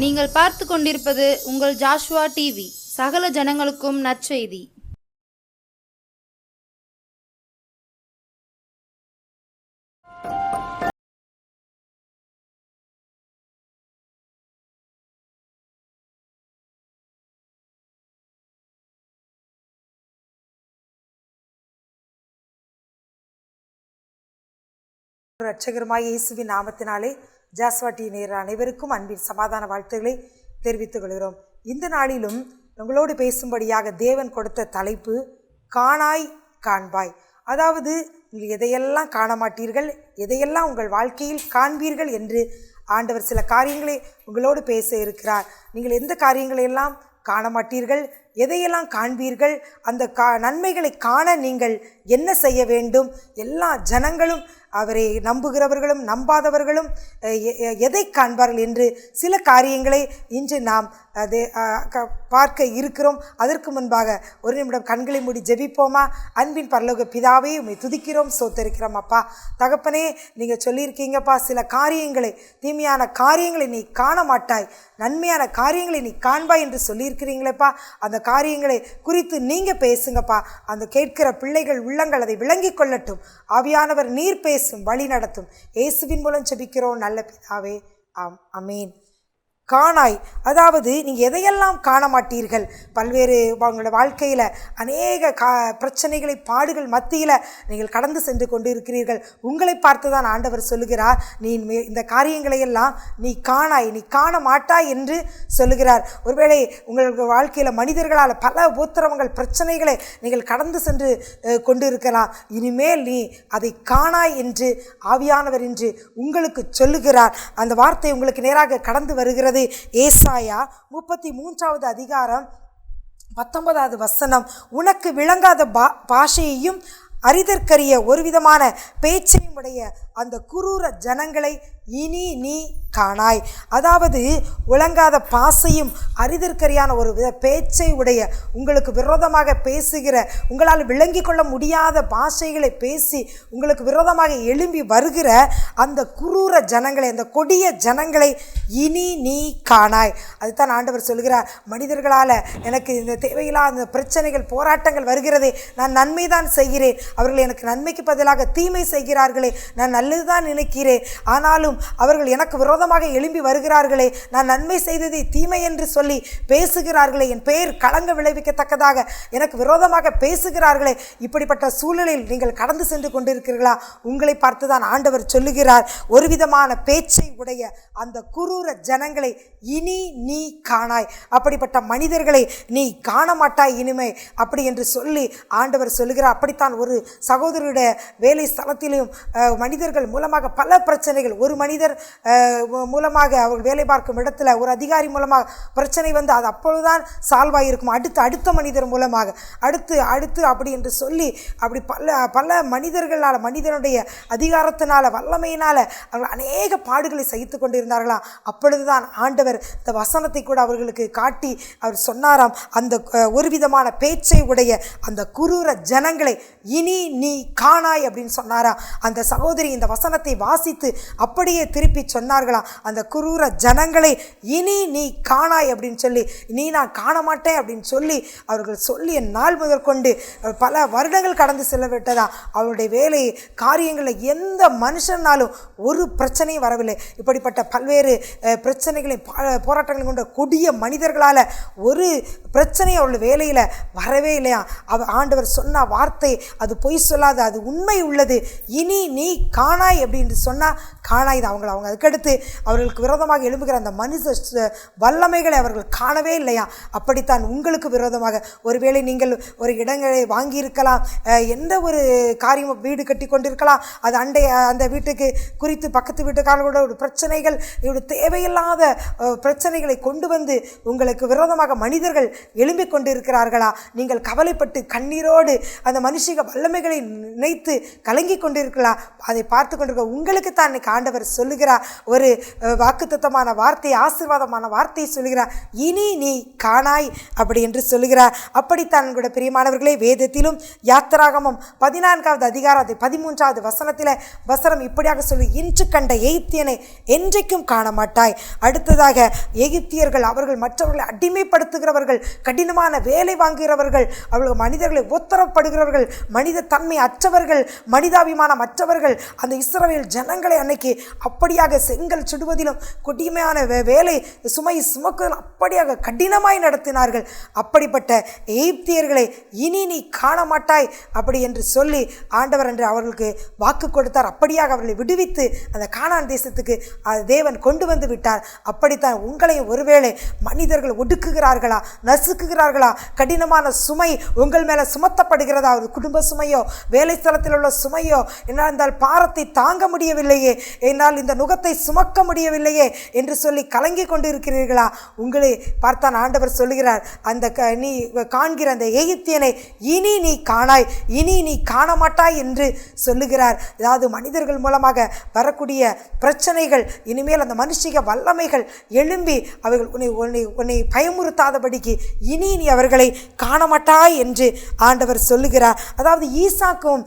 நீங்கள் பார்த்து கொண்டிருப்பது உங்கள் ஜாஷுவா டிவி. சகல ஜனங்களுக்கும் நற்செய்தி. இரட்சகருமாய் இயேசுவின் நாமத்தினாலே ஜாஸ்வா டி நேயர் அனைவருக்கும் அன்பின் சமாதான வாழ்த்துக்களை தெரிவித்துக் கொள்கிறோம். இந்த நாளிலும் உங்களோடு பேசும்படியாக தேவன் கொடுத்த தலைப்பு காணாய் காண்பாய். அதாவது நீங்கள் எதையெல்லாம் காண மாட்டீர்கள், எதையெல்லாம் உங்கள் வாழ்க்கையில் காண்பீர்கள் என்று ஆண்டவர் சில காரியங்களை உங்களோடு பேச இருக்கிறார். நீங்கள் எந்த காரியங்களையெல்லாம் காண மாட்டீர்கள், எதையெல்லாம் காண்பீர்கள், அந்த நன்மைகளை காண நீங்கள் என்ன செய்ய வேண்டும்? எல்லா ஜனங்களும், அவரை நம்புகிறவர்களும் நம்பாதவர்களும் எதை காண்பார்கள் என்று சில காரியங்களை இன்று நாம் பார்க்க இருக்கிறோம். அதற்கு முன்பாக ஒரு நிமிடம் கண்களை மூடி ஜெபிப்போமா? அன்பின் பரலோக பிதாவே, உம்மை துதிக்கிறோம், சோத்தரிக்கிறோம். அப்பா தகப்பனே, நீங்கள் சொல்லியிருக்கீங்கப்பா, சில காரியங்களை, தீமையான காரியங்களை நீ காண மாட்டாய், நன்மையான காரியங்களை நீ காண்பாய் என்று சொல்லியிருக்கிறீங்களேப்பா. அந்த காரியங்களை குறித்து நீங்கள் பேசுங்கப்பா. அந்த கேட்கிற பிள்ளைகள் உள்ளங்கள் அதை விளங்கி கொள்ளட்டும். ஆவியானவர் நீர் பேசும், வழி நடத்தும். இயேசுவின் மூலம் ஜெபிக்கிறோம் நல்ல பிதாவே, ஆம், அமேன். காணாய், அதாவது நீங்கள் எதையெல்லாம் காண மாட்டீர்கள். பல்வேறு உங்களோட வாழ்க்கையில் அநேக பிரச்சனைகளை, பாடுகள் மத்தியில் நீங்கள் கடந்து சென்று கொண்டு இருக்கிறீர்கள். உங்களை பார்த்து தான் ஆண்டவர் சொல்லுகிறார், நீ இந்த காரியங்களையெல்லாம் நீ காணாய், நீ காண மாட்டாய் என்று சொல்லுகிறார். ஒருவேளை உங்களுக்கு வாழ்க்கையில் மனிதர்களால் பல உபத்திரவங்கள், பிரச்சனைகளை நீங்கள் கடந்து சென்று கொண்டு இருக்கலாம். இனிமேல் நீ அதை காணாய் என்று ஆவியானவர் என்று உங்களுக்கு சொல்லுகிறார். அந்த வார்த்தை உங்களுக்கு நேராக கடந்து வருகிறது. ஏசாயா 33வது அதிகாரம் 19வது வசனம், உனக்கு விளங்காத பாஷையையும் அறிதற்கரிய ஒரு விதமான பேச்சையும் உடைய அந்த குரூர ஜனங்களை இனி நீ காணாய். அதாவது விளங்காத பாசையும் அறிதற்கரியான ஒரு பேச்சை உடைய, உங்களுக்கு விரோதமாக பேசுகிற, உங்களால் விளங்கி கொள்ள முடியாத பாஷைகளை பேசி உங்களுக்கு விரோதமாக எழும்பி வருகிற அந்த குரூர ஜனங்களை, அந்த கொடிய ஜனங்களை இனி நீ காணாய். அதுதான் ஆண்டவர் சொல்கிறார். மனிதர்களால் எனக்கு இந்த தேவையில்லாத அந்த பிரச்சனைகள், போராட்டங்கள் வருகிறதே, நான் நன்மை தான் செய்கிறேன், அவர்கள் எனக்கு நன்மைக்கு பதிலாக தீமை செய்கிறார்களே, நான் நல்லதுதான் நினைக்கிறேன், ஆனாலும் அவர்கள் எனக்கு விரோதமாக எழும்பி வருகிறார்களே, நான் நன்மை செய்ததை தீமை என்று சொல்லி பேசுகிறார்களே, என் பெயர் களங்க விளைவிக்கத்தக்கதாக எனக்கு விரோதமாக பேசுகிறார்களே. இப்படிப்பட்ட சூழலில் நீங்கள் கடந்து சென்று கொண்டிருக்கிறீர்களா? உங்களை பார்த்துதான் ஆண்டவர் சொல்லுகிறார், ஒரு விதமான பேச்சை உடைய அந்த குரூர ஜனங்களை இனி நீ காணாய். அப்படிப்பட்ட மனிதர்களை நீ காண மாட்டாய் இனிமே, அப்படி என்று சொல்லி ஆண்டவர் சொல்லுகிறார். அப்படித்தான் ஒரு சகோதரருடைய வேலை ஸ்தலத்திலும் மனிதர்கள் மூலமாக பல பிரச்சனைகள், ஒரு மனிதர் மூலமாக அவர்கள் வேலை பார்க்கும் இடத்துல ஒரு அதிகாரி மூலமாக பிரச்சனை வந்து அது அப்பொழுதுதான் சால்வ் ஆகியிருக்கும். அடுத்த மனிதர் மூலமாக அடுத்து அப்படி என்று சொல்லி அப்படி பல மனிதர்களால், மனிதனுடைய அதிகாரத்தினால, வல்லமையினால் அவர்கள் அநேக பாடுகளை சகித்து கொண்டிருந்தார்களாம். அப்பொழுதுதான் ஆண்டவர் இந்த வசனத்தை கூட அவர்களுக்கு காட்டி அவர் சொன்னாராம், அந்த ஒரு விதமான பேச்சை உடைய அந்த குரூர ஜனங்களை இனி நீ காணாய் அப்படின்னு சொன்னாராம். அந்த சகோதரி இந்த வசனத்தை வாசித்து அப்படியே திருப்பி சொன்னார்களாம், அந்த குரூர ஜனங்களை இனி நீ காணாய் அப்படின்னு சொல்லி, நீ நான் காண மாட்டேன் அப்படின்னு சொல்லி அவர்கள் சொல்லிய நாள் முதற்கொண்டு பல வருடங்கள் கடந்து செல்ல விட்டதா. அவருடைய வேலை காரியங்களில் எந்த மனுஷனாலும் ஒரு பிரச்சனையும் வரவில்லை. இப்படிப்பட்ட பல்வேறு பிரச்சனைகளையும் போராட்டங்களையும் கொண்ட கொடிய மனிதர்களால் ஒரு பிரச்சனை அவருடைய வேலையில் வரவே இல்லையா. ஆண்டவர் சொன்ன வார்த்தை அது பொய் சொல்லாது, அது உண்மை உள்ளது. இனி நீ காணாய் அப்படின்னு சொன்னால் காணாய் தான். அவங்க அதுக்கடுத்து அவர்களுக்கு விரோதமாக எழும்புகிற அந்த மனுஷ வல்லமைகளை அவர்கள் காணவே இல்லையா. அப்படித்தான் உங்களுக்கு விரோதமாக ஒருவேளை நீங்கள் ஒரு இடங்களை வாங்கியிருக்கலாம், எந்த ஒரு காரியம், வீடு கட்டி கொண்டிருக்கலாம், அது அந்த வீட்டுக்கு குறித்து பக்கத்து வீட்டுக்காரர்களோட ஒரு பிரச்சனைகள், இவருடைய தேவையில்லாத பிரச்சனைகளை கொண்டு வந்து உங்களுக்கு விரோதமாக மனிதர்கள் எழும்பிக் கொண்டு இருக்கிறார்களா? நீங்கள் கவலைப்பட்டு கண்ணீரோடு அந்த மனுஷிக வல்லமைகளை நினைத்து கலங்கி கொண்டிருக்கலாம். அதை பார்த்து கொண்டிருக்க உங்களுக்கு தான் இன்னைக்கு ஆண்டவர் சொல்லுகிறார் ஒரு வாக்குத்தத்தமான வார்த்தை, ஆசீர்வாதமான வார்த்தையை சொல்லுகிறார். இனி நீ காணாய் அப்படி என்று சொல்லுகிறார். அப்படித்தான் கூட பிரியமானவர்களே, வேதத்திலும் யாத்திராகமம் 14வது அதிகாரம் 13வது வசனம் இப்படியாக சொல்லி, இன்று கண்ட எகிப்தியனை என்றைக்கும் காண மாட்டாய். அடுத்ததாக எகிப்தியர்கள் அவர்கள் மற்றவர்களை அடிமைப்படுத்துகிறவர்கள், கடினமான வேலை வாங்குகிறவர்கள், அவர்கள் மனிதர்களை உத்தரப்படுகிறவர்கள், மனித தன்மை அற்றவர்கள், மனிதாபிமானம் அற்றவர்கள். அந்த இஸ்ரவேல் ஜனங்களை அன்னைக்கு அப்படியாக செங்கல் சுடுவதிலும் கொடிமையான வேலை சுமை சுமக்குவதிலும் அப்படியாக கடினமாய் நடத்தினார்கள். அப்படிப்பட்ட எகிப்தியர்களை இனி நீ காண மாட்டாய் அப்படி என்று சொல்லி ஆண்டவர் என்று அவர்களுக்கு வாக்கு கொடுத்தார். அப்படியாக அவர்களை விடுவித்து அந்த கானான் தேசத்துக்கு தேவன் கொண்டு வந்து விட்டார். அப்படித்தான் உங்களையும் ஒருவேளை மனிதர்கள் ஒடுக்குகிறார்களா, நசுக்குகிறார்களா, கடினமான சுமை உங்கள் மேலே சுமத்தப்படுகிறதா, ஒரு குடும்ப சுமையோ, வேலை ஸ்தலத்தில் உள்ள சுமையோ, என்னால் இந்த பாரத்தை தாங்க முடியவில்லையே, என்னால் இந்த நுகத்தை சுமக்க முடியவில்லையே என்று சொல்லி கலங்கி கொண்டு இருக்கிறீர்களா? உங்களை பார்த்தான் ஆண்டவர் சொல்லுகிறார், அந்த நீ காண்கிற அந்த எகிப்தியனை இனி நீ காணாய், இனி நீ காண மாட்டாய் என்று சொல்லுகிறார். அதாவது மனிதர்கள் மூலமாக வரக்கூடிய பிரச்சனைகள், இனிமேல் அந்த மனுஷிக வல்லமைகள் எழும்பி அவர்கள் உன்னை பயமுறுத்தாதபடிக்கு இனி நீ அவர்களை காண மாட்டாய் என்று ஆண்டவர் சொல்லுகிறார். அதாவது ஈசாக்கும்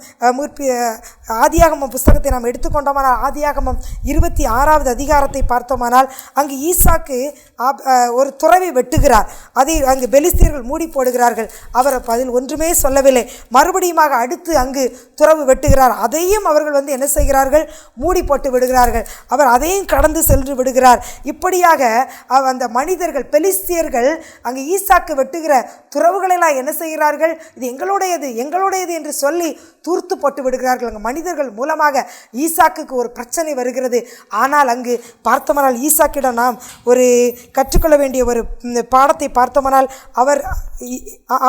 ஆதியாகமம் புஸ்தகத்தை நாம் எடுத்துக்கொண்டோமானால், ஆதியாகமம் 26வது அதிகாரத்தை பார்த்தோமானால், அங்கு ஈசாக்கு ஒரு துறவை வெட்டுகிறார். அதை அங்கு பெலிஸ்தியர்கள் மூடி போடுகிறார்கள். அவர் அதில் ஒன்றுமே சொல்லவில்லை. மறுபடியுமாக அடுத்து அங்கு துறவு வெட்டுகிறார். அதையும் அவர்கள் என்ன செய்கிறார்கள், மூடி போட்டு விடுகிறார்கள். அவர் அதையும் கடந்து சென்று விடுகிறார். இப்படியாக அந்த மனிதர்கள், பெலிஸ்தியர்கள் அங்கு ஈசாக்கு வெட்டுகிற துறவுகளெல்லாம் என்ன செய்கிறார்கள், இது எங்களுடையது எங்களுடையது என்று சொல்லி தூர்த்து போட்டு விடுகிறார்கள். அங்கு மனிதர்கள் மூலமாக ஈசாக்குக்கு ஒரு பிரச்சனை வருகிறது. ஆனால் அங்கு பார்த்தோமானால் ஈசாக்கிடம் நாம் ஒரு கற்றுக்கொள்ள வேண்டிய ஒரு பாடத்தை பார்த்தோமானால், அவர்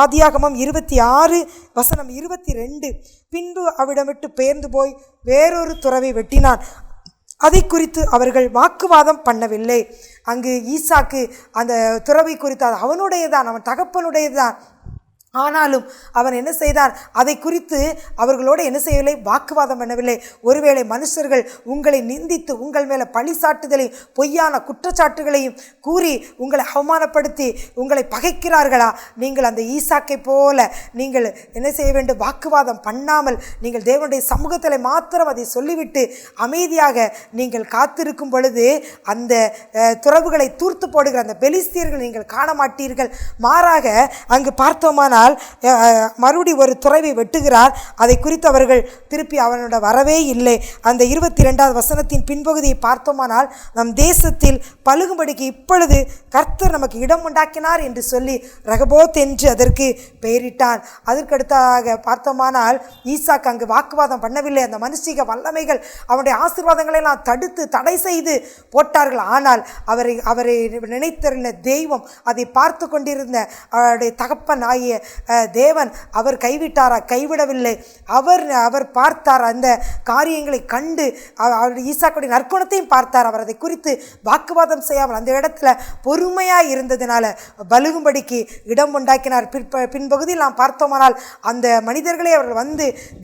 ஆதியாகமம் 26:22, பின்பு அவிடம் விட்டு பெயர்ந்து போய் வேறொரு துறவை வெட்டினான். அதை குறித்து அவர்கள் வாக்குவாதம் பண்ணவில்லை. அங்கு ஈசாக்கு அந்த துறவை குறித்து அது அவனுடையதான், அவன் தகப்பனுடையதுதான். ஆனாலும் அவன் என்ன செய்தான், அதை குறித்து அவர்களோடு என்ன செய்யவில்லை, வாக்குவாதம் பண்ணவில்லை. ஒருவேளை மனுஷர்கள் உங்களை நிந்தித்து உங்கள் மேலே பழி சாட்டுதலையும் பொய்யான குற்றச்சாட்டுகளையும் கூறி உங்களை அவமானப்படுத்தி உங்களை பகைக்கிறார்களா, நீங்கள் அந்த ஈசாக்கை போல நீங்கள் என்ன செய்ய வேண்டும், வாக்குவாதம் பண்ணாமல் நீங்கள் தேவனுடைய சமூகத்தில் மாத்திரம் அதை சொல்லிவிட்டு அமைதியாக நீங்கள் காத்திருக்கும் பொழுது அந்த துறவுகளை தூர்த்து போடுகிற அந்த பெலிஸ்தியர்கள் நீங்கள் காண மாட்டீர்கள். மாறாக அங்கு பார்த்தோமானால் மறுபடி ஒரு துறவை வெட்டுகிறார். அதை குறித்து அவர்கள் திருப்பி அவனோட வரவே இல்லை. அந்த 22வது வசனத்தின் பின்பகுதியை பார்த்தோமானால், நம் தேசத்தில் பழுகும்படிக்கு இப்பொழுது கர்த்தர் நமக்கு இடம் உண்டாக்கினார் என்று சொல்லி ரகபோத் என்று அதற்கு பெயரிட்டான். அதற்கடுத்தாக பார்த்தோமானால் ஈசாக்கு அங்கு வாக்குவாதம் பண்ணவில்லை. அந்த மனுஷிக வல்லமைகள் அவனுடைய ஆசீர்வாதங்களை எல்லாம் தடுத்து தடை செய்து போட்டார்கள். ஆனால் அவரை நினைத்திருந்த தெய்வம், அதை பார்த்து கொண்டிருந்த அவருடைய தகப்பன் ஆகிய தேவன் அவர் கைவிட்டாரா, கைவிடவில்லை. அவர் பார்த்தார், அந்த காரியங்களை கண்டு அவர் ஈசாக்குடைய நற்குணத்தையும் பார்த்தார். அவர் அதை குறித்து வாக்குவாதம் செய்யாமல் அந்த இடத்துல பொறுமையாக இருந்ததினால பலுகும்படிக்கு இடம் உண்டாக்கினார். பின்பகுதியில் நாம் பார்த்தோமானால், அந்த மனிதர்களே அவர்கள்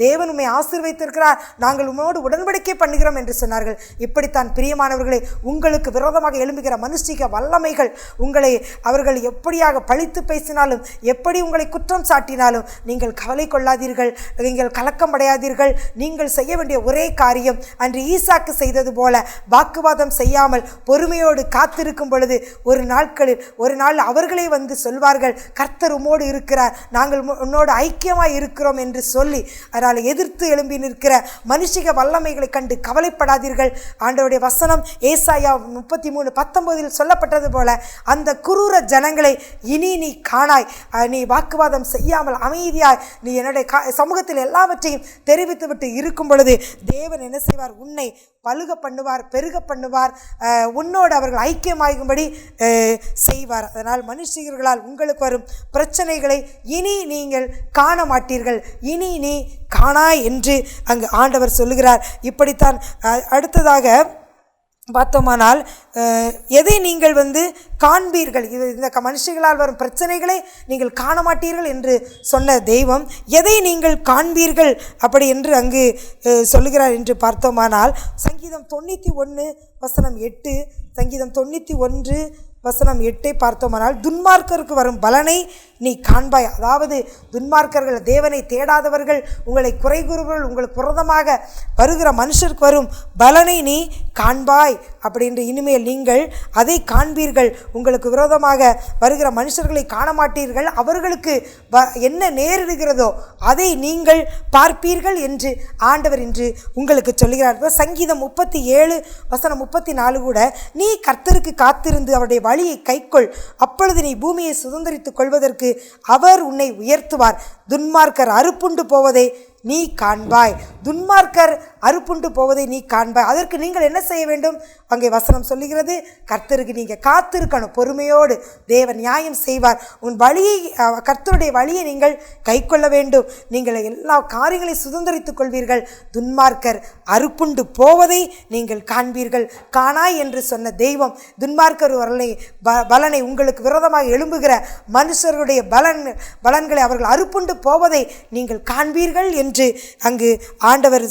தேவன் உம்மை ஆசீர்வதித்திருக்கிறார், நாங்கள் உம்மோடு உடன்படிக்கை பண்ணுகிறோம் என்று சொன்னார்கள். இப்படித்தான் பிரியமானவர்களே, உங்களுக்கு விரோதமாக எழும்புகிற மனுஷிக வல்லமைகள் உங்களை அவர்கள் எப்படியாக பழித்து பேசினாலும், எப்படி உங்களை குற்றம் சாட்டினாலும் நீங்கள் கவலை கொள்ளாதீர்கள், நீங்கள் கலக்கம் அடையாதீர்கள். நீங்கள் செய்ய வேண்டிய ஒரே காரியம், அன்று ஈசாக்கு செய்தது போல வாக்குவாதம் செய்யாமல் பொறுமையோடு காத்திருக்கும் பொழுது ஒரு நாள் அவர்களே சொல்வார்கள், கர்த்தர் உம்மோடு இருக்கிறார், நாங்கள் உன்னோடு ஐக்கியமாய் இருக்கிறோம் என்று சொல்லி. அதனால் எதிர்த்து எழும்பி நிற்கிற மனுஷிக வல்லமைகளை கண்டு கவலைப்படாதீர்கள். ஆண்டவருடைய வசனம் ஏசாயா 33:19 சொல்லப்பட்டது போல, அந்த குரூர ஜனங்களை இனி நீ காணாய், நீ வாக்குவாதம் செய்யாமல் அமைதியாய் நீ என்னுடைய சமூகத்தில் எல்லாவற்றையும் தெரிவித்து விட்டு இருக்கும் பொழுது தேவன் என்ன செய்வார், உன்னை பலுக பண்ணுவார், பெருக பண்ணுவார், உன்னோடு அவர்கள் ஐக்கியமாகும்படி செய்வார். அதனால் மனுஷர்களால் உங்களுக்கு வரும் பிரச்சனைகளை இனி நீங்கள் காண மாட்டீர்கள், இனி நீ காணாய் என்று அங்கு ஆண்டவர் சொல்லுகிறார். இப்படித்தான் அடுத்ததாக பார்த்தோமானால் எதை நீங்கள் காண்பீர்கள், இந்த மனுஷர்களால் வரும் பிரச்சனைகளை நீங்கள் காண மாட்டீர்கள் என்று சொன்ன தெய்வம் எதை நீங்கள் காண்பீர்கள் அப்படி என்று அங்கு சொல்லுகிறார் என்று பார்த்தோமானால் சங்கீதம் 91:8, சங்கீதம் 91:8 பார்த்தோமானால் துன்மார்க்கருக்கு வரும் பலனை நீ காண்பாய். அதாவது துன்மார்க்கர்கள், தேவனை தேடாதவர்கள், உங்களை குறை கூறுபவர்கள், உங்களுக்கு விரோதமாக வருகிற மனுஷருக்கு வரும் பலனை நீ காண்பாய் அப்படின்று இனிமேல் நீங்கள் அதை காண்பீர்கள். உங்களுக்கு விரோதமாக வருகிற மனுஷர்களை காண மாட்டீர்கள், அவர்களுக்கு என்ன நேரிடுகிறதோ அதை நீங்கள் பார்ப்பீர்கள் என்று ஆண்டவர் இன்று உங்களுக்கு சொல்லுகிறார். சங்கீதம் 37:34 கூட, நீ கர்த்தருக்கு காத்திருந்து அவருடைய வழியை கைக்கொள், அப்பொழுது நீ பூமியை சுதந்தரித்துக் கொள்வதற்கு அவர் உன்னை உயர்த்துவார். துன்மார்க்கர் அறுப்புண்டு போவதை நீ காண்பாய். துன்மார்க்கர் அறுப்புண்டு போவதை நீ காண்பாய். அதற்கு நீங்கள் என்ன செய்ய வேண்டும்? அங்கே வசனம் சொல்லுகிறது, கர்த்தருக்கு நீங்கள் காத்திருக்கணும் பொறுமையோடு. தேவன் நியாயம் செய்வார். உன் வழியை, கர்த்தருடைய வழியை நீங்கள் கை கொள்ள வேண்டும். நீங்கள் எல்லா காரியங்களையும் சுதந்திரித்துக் கொள்வீர்கள். துன்மார்க்கர் அறுப்புண்டு போவதை நீங்கள் காண்பீர்கள். காணாய் என்று சொன்ன தெய்வம் துன்மார்க்கர் பலனை, உங்களுக்கு விரோதமாக எழும்புகிற மனுஷருடைய பலன்களை அவர்கள் அறுப்புண்டு போவதை நீங்கள் காண்பீர்கள் என்று அங்கு ஆண்டவர்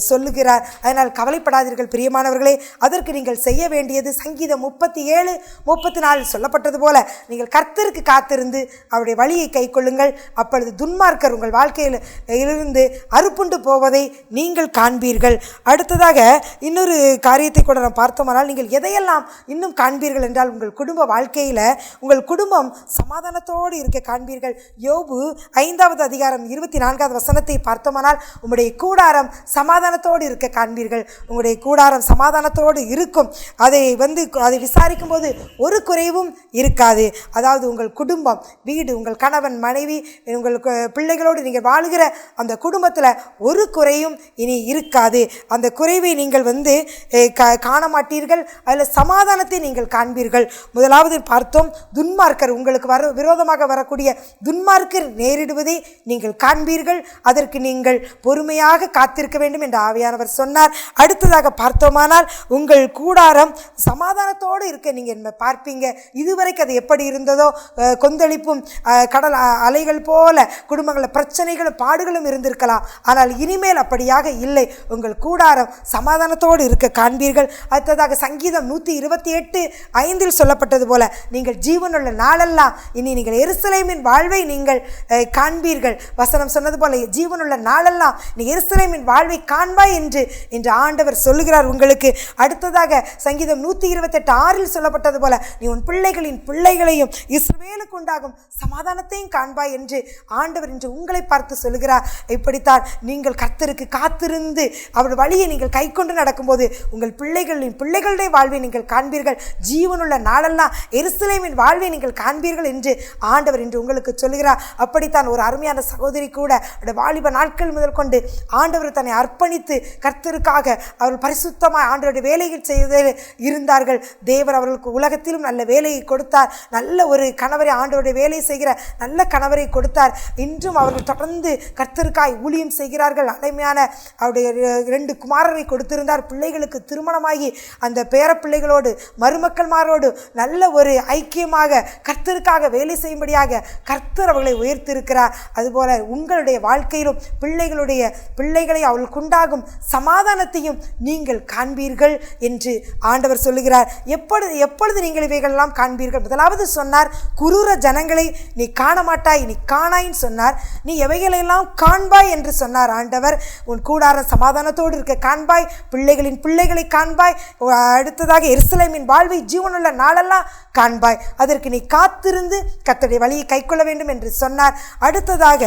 சொல்லுகிறார். அதனால் கவலைப்படாதீர்கள் பிரியமானவர்களே. அதற்கு நீங்கள் செய்ய வேண்டியது சங்கீதம் 37:34 சொல்லப்பட்டது போல நீங்கள் கர்த்தருக்கு காத்திருந்து அவருடைய வழியை கை கொள்ளுங்கள். அப்பொழுது துன்மார்க்கர் உங்கள் வாழ்க்கையில் இருந்து அறுப்புண்டு போவதை நீங்கள் காண்பீர்கள். அடுத்ததாக இன்னொரு காரியத்தை கூட நாம் பார்த்தோமானால், நீங்கள் எதையெல்லாம் இன்னும் காண்பீர்கள் என்றால், உங்கள் குடும்ப வாழ்க்கையில் உங்கள் குடும்பம் சமாதானத்தோடு இருக்க காண்பீர்கள். யோபு 5:24 பார்த்தோமானால், உங்களுடைய கூடாரம் சமாதானத்தோடு இருக்க காண்பீர்கள். உங்களுடைய கூடாரம் சமாதானத்தோடு இருக்கும். அதை விசாரிக்கும் போது ஒரு குறைவும் இருக்காது. அதாவது உங்கள் குடும்பம், வீடு, உங்கள் கணவன் மனைவி, உங்கள் பிள்ளைகளோடு நீங்கள் வாழுகிற அந்த குடும்பத்தில் ஒரு குறையும் இனி இருக்காது. அந்த குறைவை நீங்கள் காண மாட்டீர்கள். அதில் சமாதானத்தை நீங்கள் காண்பீர்கள். முதலாவது பார்த்தோம், துன்மார்க்கர், உங்களுக்கு விரோதமாக வரக்கூடிய துன்மார்க்கர் நேரிடுவதை நீங்கள் காண்பீர்கள். அதற்கு நீங்கள் பொறுமையாக காத்திருக்க வேண்டும் என்று ஆவியானவர் சொன்னார். அடுத்ததாக பார்த்தோமானால், உங்கள் கூடாரம் சமாதானத்தோடு இருக்க நீங்கள் பார்ப்பீங்க. இதுவரைக்கும் அது எப்படி இருந்ததோ, கொந்தளிப்பும் கடல் அலைகள் போல குடும்பங்களில் பிரச்சனைகளும் பாடுகளும் இருந்திருக்கலாம். ஆனால் இனிமேல் அப்படியாக இல்லை. உங்கள் கூடாரம் சமாதானத்தோடு இருக்க காண்பீர்கள். அடுத்ததாக சங்கீதம் 128:5 சொல்லப்பட்டது போல, நீங்கள் ஜீவனுள்ள நாளெல்லாம் இனி நீங்கள் எருசலேமின் வாழ்வை நீங்கள் காண்பீர்கள். வசனம் சொன்னது போல, ஜீவனுள்ள நாளெல்லாம் நீ எருசலேமின் வாழ்வை காண்பாய் என்று ஆண்டவர் சொல்லுகிறார் உங்களுக்கு. அடுத்ததாக சங்கீதம் 128:6 சொல்லப்பட்டது போல, நீ உன் பிள்ளைகளின் பிள்ளைகளையும் இஸ்ரவேலுக்கு உண்டாகும் சமாதானத்தையும் காண்பாய் என்று ஆண்டவர் இன்று உங்களை பார்த்து சொல்லுகிறார். இப்படித்தான் நீங்கள் கர்த்தருக்கு காத்திருந்து அவர் வழியை நீங்கள் கை கொண்டு நடக்கும்போது உங்கள் பிள்ளைகளுடைய வாழ்வை நீங்கள் காண்பீர்கள். ஜீவனுள்ள நாளெல்லாம் எருசலேமின் வாழ்வை நீங்கள் காண்பீர்கள் என்று ஆண்டவர் இன்று உங்களுக்கு சொல்லுகிறார். அப்படித்தான் ஒரு அருமையான சகோதரி கூட வாலிப நாட்கள் முதல் கொண்டு ஆண்டவர் தன்னை அர்ப்பணித்து கர்த்தருக்காக அவர்கள் பரிசுத்தமாக ஆண்டவருடைய வேலைகள் செய்து இருந்தார்கள். தேவர் அவர்களுக்கு உலகத்திலும் நல்ல வேலையை கொடுத்தார். நல்ல ஒரு கணவரை, ஆண்டவருடைய வேலை செய்கிற நல்ல கணவரை கொடுத்தார். இன்றும் அவர்கள் தொடர்ந்து கர்த்தருக்காய் ஊழியம் செய்கிறார்கள். அருமையான அவருடைய 2 குமாரரை கொடுத்திருந்தார். பிள்ளைகளுக்கு திருமணமாகி அந்த பேர பிள்ளைகளோடு மருமக்கள்மாரோடு நல்ல ஒரு ஐக்கியமாக கர்த்தருக்காக வேலை செய்யும்படியாக கர்த்தர் அவர்களை உயர்த்திருக்கிறார். அதுபோல உங்களுடைய வாழ்க்கையிலும் பிள்ளைகளை அவர்களுக்கு உண்டாகும் சமாதானத்தையும் நீங்கள் காண்பீர்கள் என்று ஆண்டவர் சொல்லுகிறார். எப்பொழுது நீங்கள் இவைகளெல்லாம் காண்பீர்கள்? முதலாவது சொன்னார், குரூர ஜனங்களை நீ காண மாட்டாய், நீ காணாயின்னு சொன்னார். நீ எவைகளெல்லாம் காண்பாய் என்று சொன்னார் ஆண்டவர். உன் கூடாரம் சமாதானத்தோடு இருக்க காண்பாய், பிள்ளைகளின் பிள்ளைகளை காண்பாய், அடுத்ததாக எருசலேமின் வாழ்வை ஜீவனுள்ள நாளெல்லாம் காண்பாய். அதற்கு நீ காத்திருந்து கர்த்தருடைய வழியை கை கொள்ள வேண்டும் என்று சொன்னார். அடுத்ததாக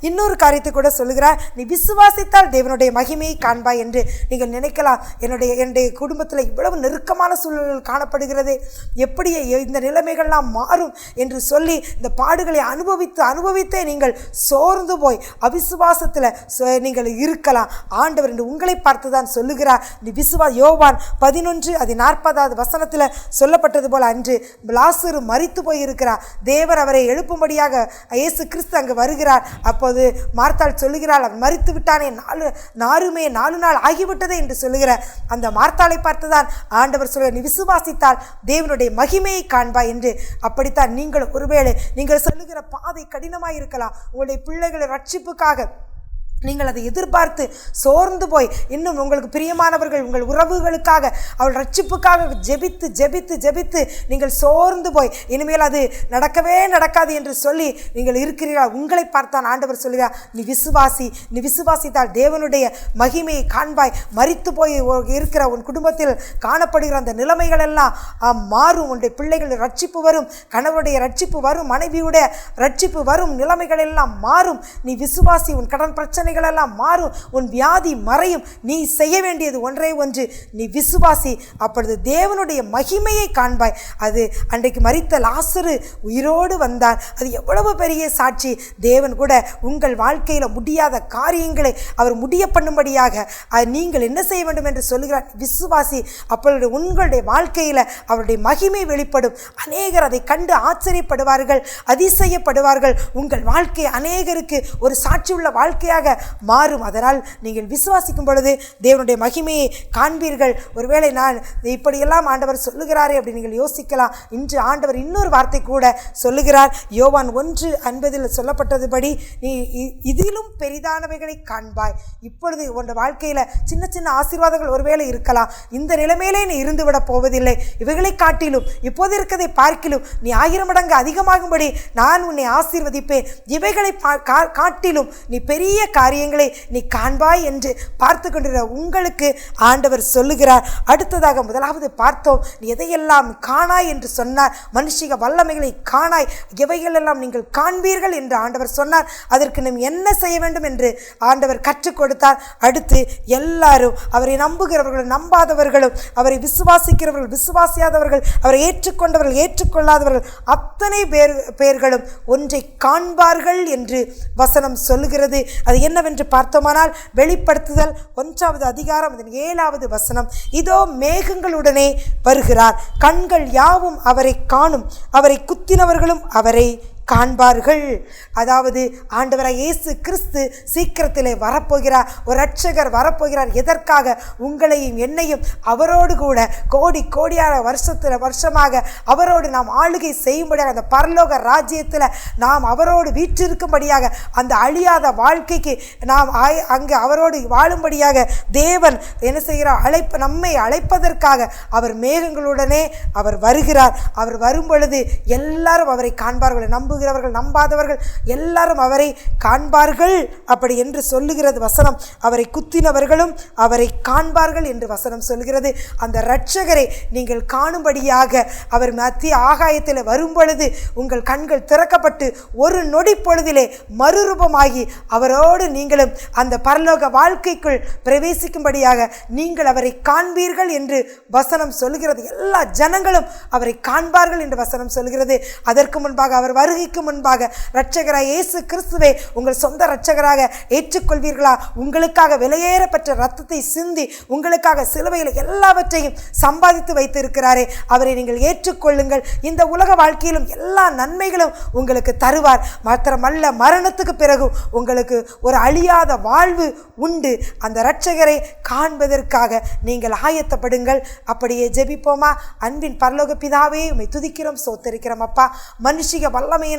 இன்னொரு காரியத்தை கூட சொல்லுகிறார், நீ விசுவாசித்தால் தேவனுடைய மகிமையை காண்பாய் என்று. நீங்கள் நினைக்கலாம், என்னுடைய குடும்பத்தில் இவ்வளவு நெருக்கமான சூழல்கள் காணப்படுகிறது, எப்படி இந்த நிலைமைகள்லாம் மாறும் என்று சொல்லி இந்த பாடுகளை அனுபவித்தே நீங்கள் சோர்ந்து போய் அவிசுவாசத்தில் நீங்கள் இருக்கலாம். ஆண்டவர் என்று உங்களை பார்த்துதான் சொல்லுகிறார், நீ யோவான் 11:40 சொல்லப்பட்டது போல, அன்று லாசரு மரித்து போயிருக்கிறார். தேவர் அவரை எழுப்பும்படியாக இயேசு கிறிஸ்து அங்கு வருகிறார். அப்போது மார்த்தாள் சொல்லுகிறாள், அவன் மரித்து விட்டானே, நாருமே 4 நாள் ஆகிவிட்டதே என்று சொல்லுகிற அந்த மார்த்தாளை பார்த்துதான் ஆண்டவர் சொல்கிறார், நீ விசுவாசித்தால் தேவனுடைய மகிமையை காண்பாய் என்று. அப்படித்தான் நீங்கள் ஒருவேளை நீங்கள் சொல்லுகிற பாதை கடினமாக இருக்கலாம். உங்களுடைய பிள்ளைகளை ரட்சிப்புக்காக நீங்கள் அதை எதிர்பார்த்து சோர்ந்து போய், இன்னும் உங்களுக்கு பிரியமானவர்கள் உங்கள் உறவுகளுக்காக அவள் ரட்சிப்புக்காக ஜெபித்து ஜெபித்து ஜெபித்து நீங்கள் சோர்ந்து போய் இனிமேல் அது நடக்கவே நடக்காது என்று சொல்லி நீங்கள் இருக்கிறீர்கள். உங்களை பார்த்தான் ஆண்டவர் சொல்கிறார், நீ விசுவாசி, நீ விசுவாசித்தால் தேவனுடைய மகிமையை காண்பாய். மரித்து போய் இருக்கிற உன் குடும்பத்தில் காணப்படுகிற அந்த நிலைமைகள் எல்லாம் மாறும். உன்னுடைய பிள்ளைகள் ரட்சிப்பு வரும், கணவருடைய ரட்சிப்பு வரும், மனைவியுடைய ரட்சிப்பு வரும், நிலைமைகள் எல்லாம் மாறும். நீ விசுவாசி, உன் கடன் பிரச்சனை எல்லாம் மாறும், உன் வியாதி மறையும். நீ செய்ய வேண்டியது ஒன்றே ஒன்று, நீ விசுவாசி. அப்பொழுது தேவனுடைய மகிமையை காண்பாய். அது அன்றைக்கு மரித்த லாசரு உயிரோடு வந்தார். அது எவ்வளவு பெரிய சாட்சி. தேவன் கூட உங்கள் வாழ்க்கையில் முடியாத காரியங்களை அவர் முடிய பண்ணும்படியாக நீங்கள் என்ன செய்ய வேண்டும் என்று சொல்லுகிறார், விசுவாசி. அப்பொழுது உங்களுடைய வாழ்க்கையில் அவருடைய மகிமை வெளிப்படும். அநேகர் அதை கண்டு ஆச்சரியப்படுவார்கள், அதிசயப்படுவார்கள். உங்கள் வாழ்க்கை அநேகருக்கு ஒரு சாட்சி உள்ள வாழ்க்கையாக மாறும். அதனால் நீங்கள் விசுவாசிக்கும் பொழுது தேவனுடைய மகிமையை காண்பீர்கள். ஒருவேளை நான் இப்படியெல்லாம் ஆண்டவர் சொல்லுகிறாரே அப்படி நீங்கள் யோசிக்கலாம். இன்று ஆண்டவர் இன்னொரு வார்த்தை கூட சொல்லுகிறார். யோவான் 1:50 சொல்லப்பட்டதுபடி, நீ இதிலும் பெரிதானவைகளை காண்பாய். இப்பொழுது உன் வாழ்க்கையில் சின்ன சின்ன ஆசீர்வாதங்கள் ஒருவேளை இருக்கலாம். இந்த நிலைமையிலே நீ இருந்துவிட போவதில்லை. இவைகளை காட்டிலும் இப்போது இருக்கிறதை பார்க்கிலும் நீ 1000 மடங்கு அதிகமாகும்படி நான் உன்னை ஆசீர்வதிப்பேன். இவைகளை காட்டிலும் நீ பெரிய காரியங்களை நீ காண்பாய் என்று பார்த்து கொண்டிருக்கிற உங்களுக்கு ஆண்டவர் சொல்லுகிறார். அடுத்ததாக முதலாவது பார்த்தோம், நீ எதையெல்லாம் காணாய் என்று சொன்னார். மனுஷிக வல்லமைகளை காணாய், எவைகளெல்லாம் நீங்கள் காண்பீர்கள் என்று ஆண்டவர் சொன்னார். அதற்கு நாம் என்ன செய்ய வேண்டும் என்று ஆண்டவர் கற்றுக் கொடுத்தார். அடுத்து எல்லாரும், அவரை நம்புகிறவர்களும் நம்பாதவர்களும், அவரை விசுவாசிக்கிறவர்கள் விசுவாசியாதவர்கள், அவரை ஏற்றுக்கொண்டவர்கள் ஏற்றுக்கொள்ளாதவர்கள், அத்தனை பேர்களும் ஒன்றை காண்பார்கள் என்று வசனம் சொல்லுகிறது. அது என்னவென்று பார்த்தோமானால், வெளிப்படுத்துதல் 1வது அதிகாரம் 7வது வசனம், இதோ மேகங்களுடனே வருகிறார், கண்கள் யாவும் அவரை காணும், அவரை குத்தினவர்களும் அவரை காண்பார்கள். அதாவது ஆண்டவராய் இயேசு கிறிஸ்து சீக்கிரத்திலே வரப்போகிறார். ஒரு இரட்சகர் வரப்போகிறார். எதற்காக? உங்களையும் என்னையும் அவரோடு கூட கோடி கோடியான வருஷமாக அவரோடு நாம் ஆளுகை செய்யும்படியாக, அந்த பரலோக ராஜ்யத்தில் நாம் அவரோடு வீற்றிருக்கும்படியாக, அந்த அழியாத வாழ்க்கைக்கு நாம் அங்கு அவரோடு வாழும்படியாக தேவன் என்ன செய்கிறார்? நம்மை அழைப்பதற்காக அவர் மேகங்களுடனே அவர் வருகிறார். அவர் வரும் பொழுது எல்லாரும் அவரை காண்பார்கள். நம்புகிறவர்கள் நம்பாதவர்கள் எல்லாரும் அவரை காண்பார்கள் அப்படி என்று சொல்லுகிறது வசனம். அவரை குத்தினவர்களும் அவரை காண்பார்கள் என்று வசனம் சொல்கிறது. அந்த இரட்சகரை நீங்கள் காணும்படியாக அவர் மத்திய ஆகாயத்தில் வரும் பொழுது உங்கள் கண்கள் திறக்கப்பட்டு ஒரு நொடி பொழுதிலே மறுரூபமாகி அவரோடு நீங்களும் அந்த பரலோக வாழ்க்கைக்குள் பிரவேசிக்கும்படியாக நீங்கள் அவரை காண்பீர்கள் என்று வசனம் சொல்லுகிறது. எல்லா ஜனங்களும் அவரை காண்பார்கள் என்று வசனம் சொல்கிறது. அதற்கு முன்பாக அவர் வருகைக்கு முன்பாக இரட்சகராய் இயேசு கிறிஸ்துவை உங்கள் சொந்த இரட்சகராக ஏற்றுக்கொள்வீர்களா? உங்களுக்காக விலையேறப்பட்ட இரத்தத்தை சிந்தி உங்களுக்காக சிலுவையில் எல்லாவற்றையும் சம்பாதித்து வைத்திருக்கிறாரே, அவரை நீங்கள் ஏற்றுக்கொள்ளுங்கள். இந்த உலக வாழ்க்கையிலும் எல்லா நன்மைகளும் உங்களுக்கு தருவார். மாத்திரமல்ல, மரணத்துக்கு பிறகு உங்களுக்கு ஒரு அழியாத வாழ்வு உண்டு. அந்த இரட்சகரை காண்பதற்காக நீங்கள் ஆயத்தப்படுங்கள். அப்படியே ஜெபிப்போமா? அன்பின் பரலோக பிதாவே, உம்மை துதிக்கிறோம், ஸ்தோத்திரிக்கிறோம் அப்பா. மனுஷிக வல்லமையினால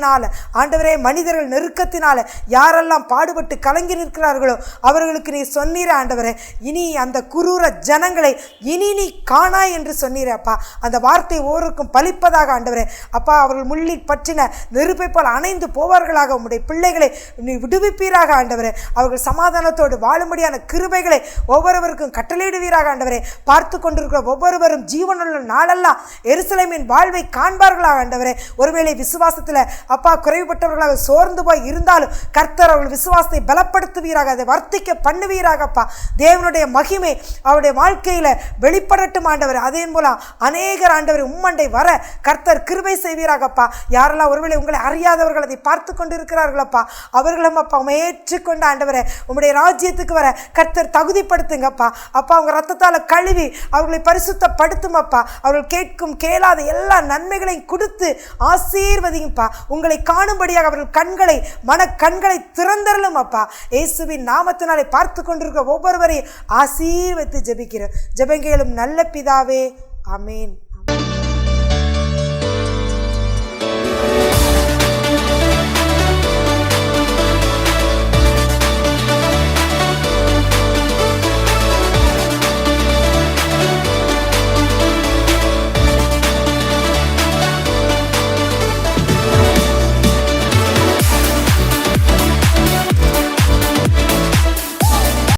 ஆண்டவரே, மனிதர்கள் நெருக்கத்தினால யாரெல்லாம் பாடுபட்டு கலங்கி நிற்கிறார்களோ அவர்களுக்கு நீ சொன்னீர ஆண்டவரே, இனி அந்த குரூர ஜனங்களை இனி நீ காணாய் என்று சொன்னீரே அப்பா. அந்த வார்த்தை ஒவ்வொருக்கும் பலிப்பதாக ஆண்டவரே அப்பா. அவர்கள் முள்ளில் பற்றின நெருப்பை போல் அணைந்து போவார்களாக. உம்முடைய பிள்ளைகளை நீ விடுவிப்பீராக ஆண்டவரே. அவர்கள் சமாதானத்தோடு வாழும்படியான கிருபைகளை ஒவ்வொருவருக்கும் கட்டளையிடுவீராக ஆண்டவரே. பார்த்து கொண்டிருக்கிற ஒவ்வொருவரும் ஜீவனுள்ள நாளெல்லாம் எருசலேமின் வாழ்வை காண்பார்களாக ஆண்டவரே. ஒருவேளை விசுவாசத்தில் அப்பா குறைவுபட்டவர்களாக சோர்ந்து போய் இருந்தாலும் கர்த்தர் அவர்கள் விசுவாசத்தை பலப்படுத்துவீராக, அதை வர்த்திக்க பண்ணுவீராகப்பா. தேவனுடைய மகிமை அவருடைய வாழ்க்கையில் வெளிப்படட்டும் ஆண்டவர். அதே போல அநேகர் ஆண்டவர் உம்மண்டை வர கர்த்தர் கிருபை செய்வீராகப்பா. யாரெல்லாம் ஒருவேளை உங்களை அறியாதவர்கள் அதை பார்த்து கொண்டு இருக்கிறார்களப்பா, அவர்களும் அப்பா ஏற்றுக்கொண்ட ஆண்டவரை உம்முடைய ராஜ்யத்துக்கு வர கர்த்தர் தகுதிப்படுத்துங்கப்பா. அப்பா, அவங்க ரத்தத்தால் கழுவி அவர்களை பரிசுத்தப்படுத்தும் அப்பா. அவர்கள் கேட்கும் கேளாத எல்லா நன்மைகளையும் கொடுத்து ஆசீர்வதிங்கப்பா. உங்களை காணும்படியாக அவர்கள் கண்களை மனக்கண்களை திறந்தரலும் அப்பா. இயேசுவின் நாமத்தினாலே பார்த்து கொண்டிருக்கிற ஒவ்வொருவரையும் ஆசீர்வதித்து ஜெபிக்கிறேன். ஜெபங்களும் நல்ல பிதாவே, ஆமேன்.